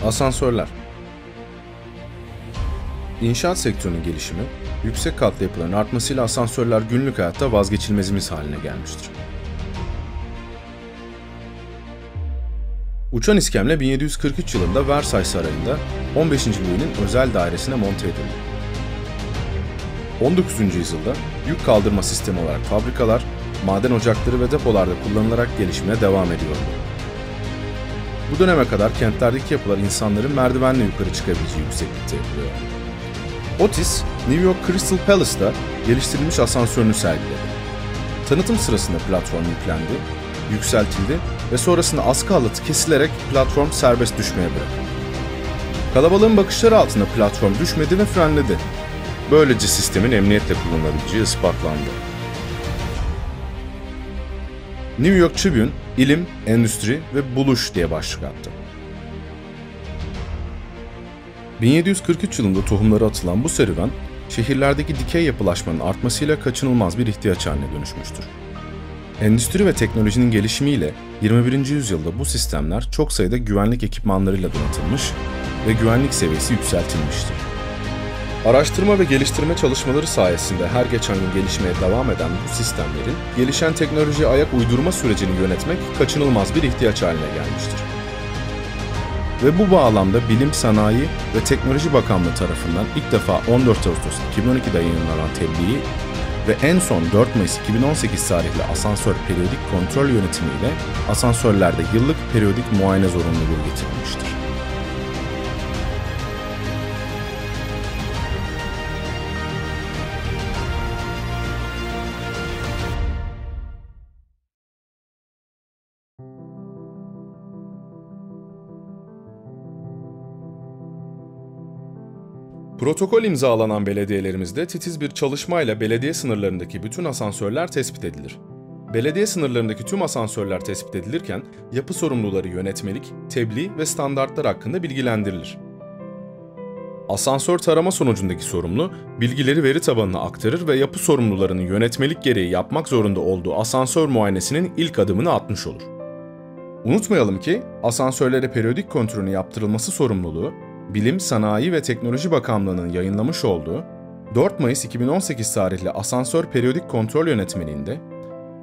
Asansörler. İnşaat sektörünün gelişimi, yüksek katlı yapıların artmasıyla asansörler günlük hayatta vazgeçilmezimiz haline gelmiştir. Uçan iskemle 1743 yılında Versailles Sarayı'nda 15. Louis'nin özel dairesine monte edildi. 19. yüzyılda yük kaldırma sistemi olarak fabrikalar, maden ocakları ve depolarda kullanılarak gelişmeye devam ediyordu. Bu döneme kadar kentlerdeki yapılar insanların merdivenle yukarı çıkabileceği yükseklikte yapılıyor. Otis, New York Crystal Palace'da geliştirilmiş asansörünü sergiledi. Tanıtım sırasında platform yüklendi, yükseltildi ve sonrasında askı halatı kesilerek platform serbest düşmeye bırakıldı. Kalabalığın bakışları altında platform düşmedi ve frenledi. Böylece sistemin emniyetle kullanılabileceği ispatlandı. New York Tribune, ilim, endüstri ve buluş diye başlık attı. 1743 yılında tohumları atılan bu serüven, şehirlerdeki dikey yapılaşmanın artmasıyla kaçınılmaz bir ihtiyaç haline dönüşmüştür. Endüstri ve teknolojinin gelişimiyle 21. yüzyılda bu sistemler çok sayıda güvenlik ekipmanlarıyla donatılmış ve güvenlik seviyesi yükseltilmiştir. Araştırma ve geliştirme çalışmaları sayesinde her geçen gün gelişmeye devam eden bu sistemlerin gelişen teknolojiye ayak uydurma sürecini yönetmek kaçınılmaz bir ihtiyaç haline gelmiştir. Ve bu bağlamda Bilim, Sanayi ve Teknoloji Bakanlığı tarafından ilk defa 14 Ağustos 2012'de yayınlanan tebliği ve en son 4 Mayıs 2018 tarihli asansör periyodik kontrol yönetimiyle asansörlerde yıllık periyodik muayene zorunluluğu getirilmiştir. Protokol imzalanan belediyelerimizde titiz bir çalışmayla belediye sınırlarındaki bütün asansörler tespit edilir. Belediye sınırlarındaki tüm asansörler tespit edilirken yapı sorumluları yönetmelik, tebliğ ve standartlar hakkında bilgilendirilir. Asansör tarama sonucundaki sorumlu, bilgileri veri tabanına aktarır ve yapı sorumlularının yönetmelik gereği yapmak zorunda olduğu asansör muayenesinin ilk adımını atmış olur. Unutmayalım ki asansörlere periyodik kontrolünün yaptırılması sorumluluğu, Bilim, Sanayi ve Teknoloji Bakanlığı'nın yayınlamış olduğu 4 Mayıs 2018 tarihli Asansör Periyodik Kontrol Yönetmeliğinde,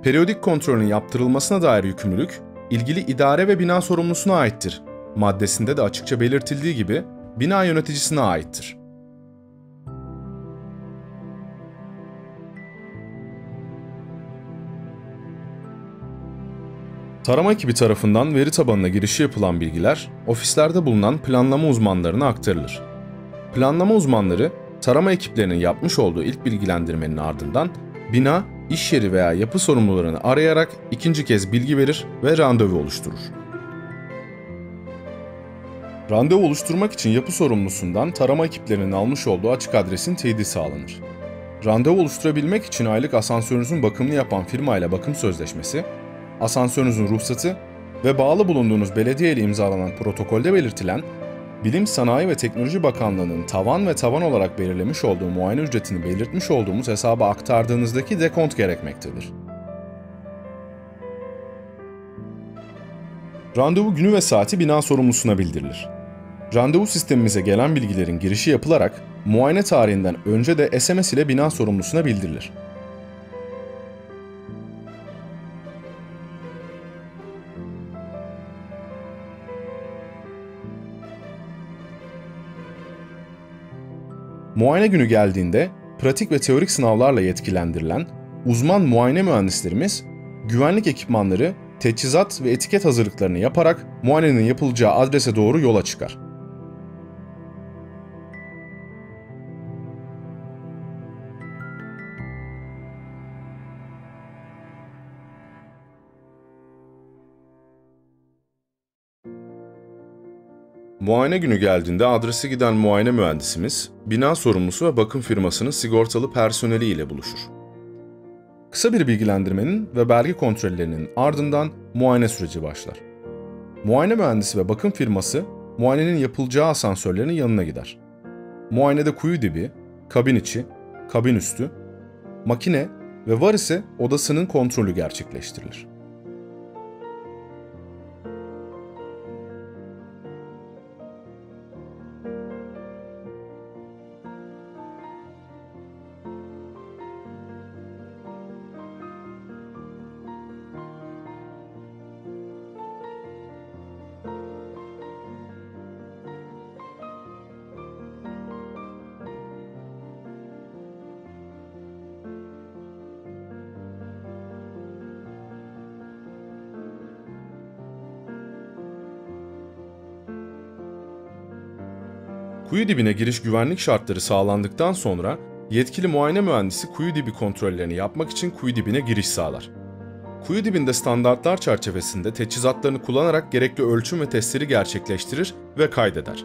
periyodik kontrolün yaptırılmasına dair yükümlülük, ilgili idare ve bina sorumlusuna aittir. Maddesinde de açıkça belirtildiği gibi, bina yöneticisine aittir. Tarama ekibi tarafından veri tabanına girişi yapılan bilgiler, ofislerde bulunan planlama uzmanlarına aktarılır. Planlama uzmanları, tarama ekiplerinin yapmış olduğu ilk bilgilendirmenin ardından bina, iş yeri veya yapı sorumlularını arayarak ikinci kez bilgi verir ve randevu oluşturur. Randevu oluşturmak için yapı sorumlusundan tarama ekiplerinin almış olduğu açık adresin teyidi sağlanır. Randevu oluşturabilmek için aylık asansörünüzün bakımını yapan firmayla bakım sözleşmesi, asansörünüzün ruhsatı ve bağlı bulunduğunuz belediye ile imzalanan protokolde belirtilen Bilim, Sanayi ve Teknoloji Bakanlığı'nın tavan ve tavan olarak belirlemiş olduğu muayene ücretini belirtmiş olduğumuz hesaba aktardığınızdaki dekont gerekmektedir. Randevu günü ve saati bina sorumlusuna bildirilir. Randevu sistemimize gelen bilgilerin girişi yapılarak muayene tarihinden önce de SMS ile bina sorumlusuna bildirilir. Muayene günü geldiğinde pratik ve teorik sınavlarla yetkilendirilen uzman muayene mühendislerimiz güvenlik ekipmanları, teçhizat ve etiket hazırlıklarını yaparak muayenenin yapılacağı adrese doğru yola çıkar. Muayene günü geldiğinde adrese giden muayene mühendisimiz, bina sorumlusu ve bakım firmasının sigortalı personeli ile buluşur. Kısa bir bilgilendirmenin ve belge kontrollerinin ardından muayene süreci başlar. Muayene mühendisi ve bakım firması, muayenenin yapılacağı asansörlerin yanına gider. Muayenede kuyu dibi, kabin içi, kabin üstü, makine ve var ise odasının kontrolü gerçekleştirilir. Kuyu dibine giriş güvenlik şartları sağlandıktan sonra yetkili muayene mühendisi kuyu dibi kontrollerini yapmak için kuyu dibine giriş sağlar. Kuyu dibinde standartlar çerçevesinde teçhizatlarını kullanarak gerekli ölçüm ve testleri gerçekleştirir ve kaydeder.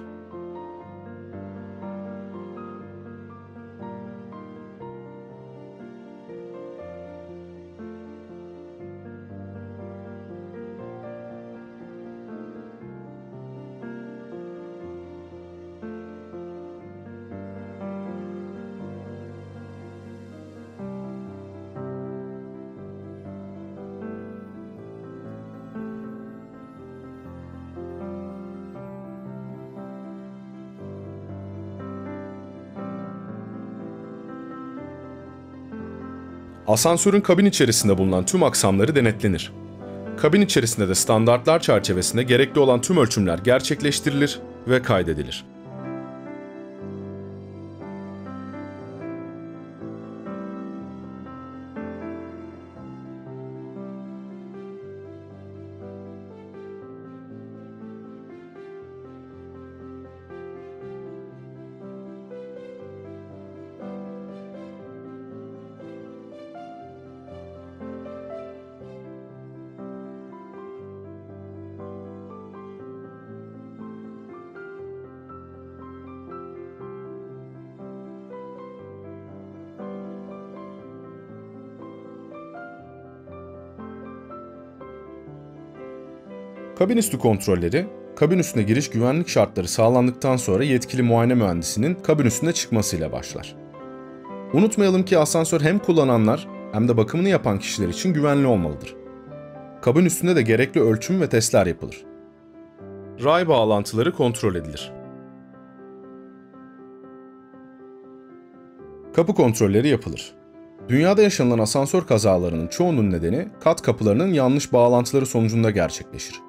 Asansörün kabin içerisinde bulunan tüm aksamları denetlenir. Kabin içerisinde de standartlar çerçevesinde gerekli olan tüm ölçümler gerçekleştirilir ve kaydedilir. Kabin üstü kontrolleri, kabin üstüne giriş güvenlik şartları sağlandıktan sonra yetkili muayene mühendisinin kabin üstüne çıkmasıyla başlar. Unutmayalım ki asansör hem kullananlar hem de bakımını yapan kişiler için güvenli olmalıdır. Kabin üstünde de gerekli ölçüm ve testler yapılır. Ray bağlantıları kontrol edilir. Kapı kontrolleri yapılır. Dünyada yaşanılan asansör kazalarının çoğunun nedeni kat kapılarının yanlış bağlantıları sonucunda gerçekleşir.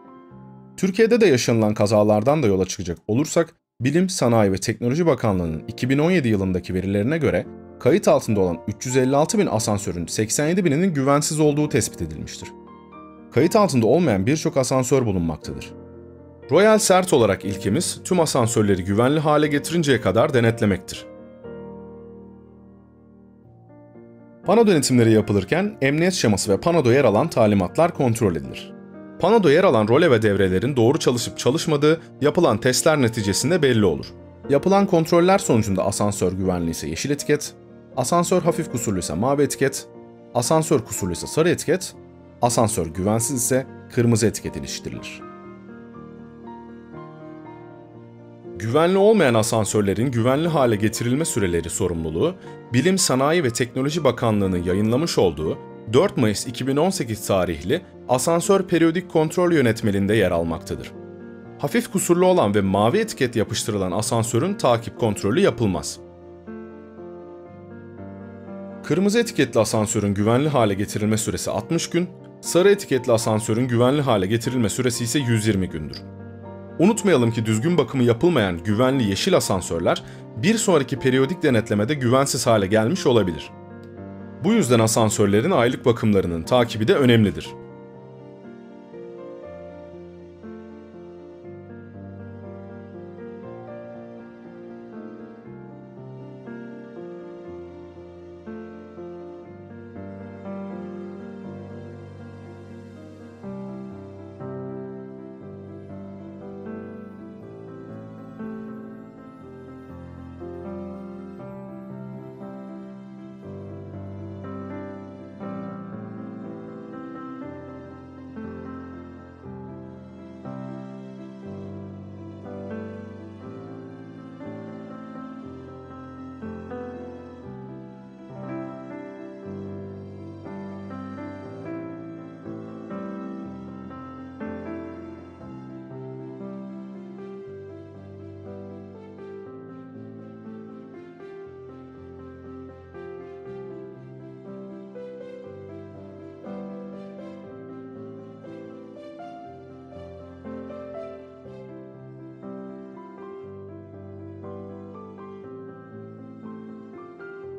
Türkiye'de de yaşanılan kazalardan da yola çıkacak olursak, Bilim, Sanayi ve Teknoloji Bakanlığı'nın 2017 yılındaki verilerine göre kayıt altında olan 356 bin asansörün 87 bininin güvensiz olduğu tespit edilmiştir. Kayıt altında olmayan birçok asansör bulunmaktadır. Royal CERT olarak ilkemiz tüm asansörleri güvenli hale getirinceye kadar denetlemektir. Pano denetimleri yapılırken emniyet şeması ve panoda yer alan talimatlar kontrol edilir. Panoda yer alan role ve devrelerin doğru çalışıp çalışmadığı yapılan testler neticesinde belli olur. Yapılan kontroller sonucunda asansör güvenli ise yeşil etiket, asansör hafif kusurluysa mavi etiket, asansör kusurluysa sarı etiket, asansör güvensiz ise kırmızı etiket iliştirilir. Güvenli olmayan asansörlerin güvenli hale getirilme süreleri sorumluluğu, Bilim, Sanayi ve Teknoloji Bakanlığı'nın yayınlamış olduğu 4 Mayıs 2018 tarihli Asansör Periyodik Kontrol Yönetmeliğinde yer almaktadır. Hafif kusurlu olan ve mavi etiket yapıştırılan asansörün takip kontrolü yapılmaz. Kırmızı etiketli asansörün güvenli hale getirilme süresi 60 gün, sarı etiketli asansörün güvenli hale getirilme süresi ise 120 gündür. Unutmayalım ki düzgün bakımı yapılmayan güvenli yeşil asansörler bir sonraki periyodik denetlemede güvensiz hale gelmiş olabilir. Bu yüzden asansörlerin aylık bakımlarının takibi de önemlidir.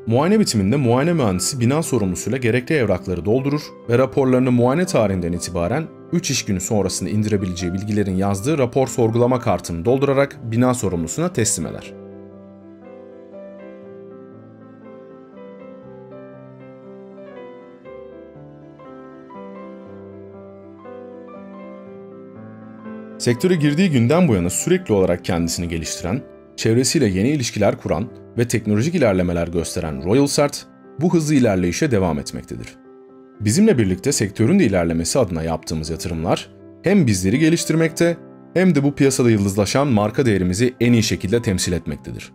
Muayene bitiminde muayene mühendisi bina sorumlusuyla gerekli evrakları doldurur ve raporlarını muayene tarihinden itibaren 3 iş günü sonrasında indirebileceği bilgilerin yazdığı rapor sorgulama kartını doldurarak bina sorumlusuna teslim eder. Sektöre girdiği günden bu yana sürekli olarak kendisini geliştiren, çevresiyle yeni ilişkiler kuran ve teknolojik ilerlemeler gösteren Royal bu hızlı ilerleyişe devam etmektedir. Bizimle birlikte sektörün de ilerlemesi adına yaptığımız yatırımlar hem bizleri geliştirmekte hem de bu piyasada yıldızlaşan marka değerimizi en iyi şekilde temsil etmektedir.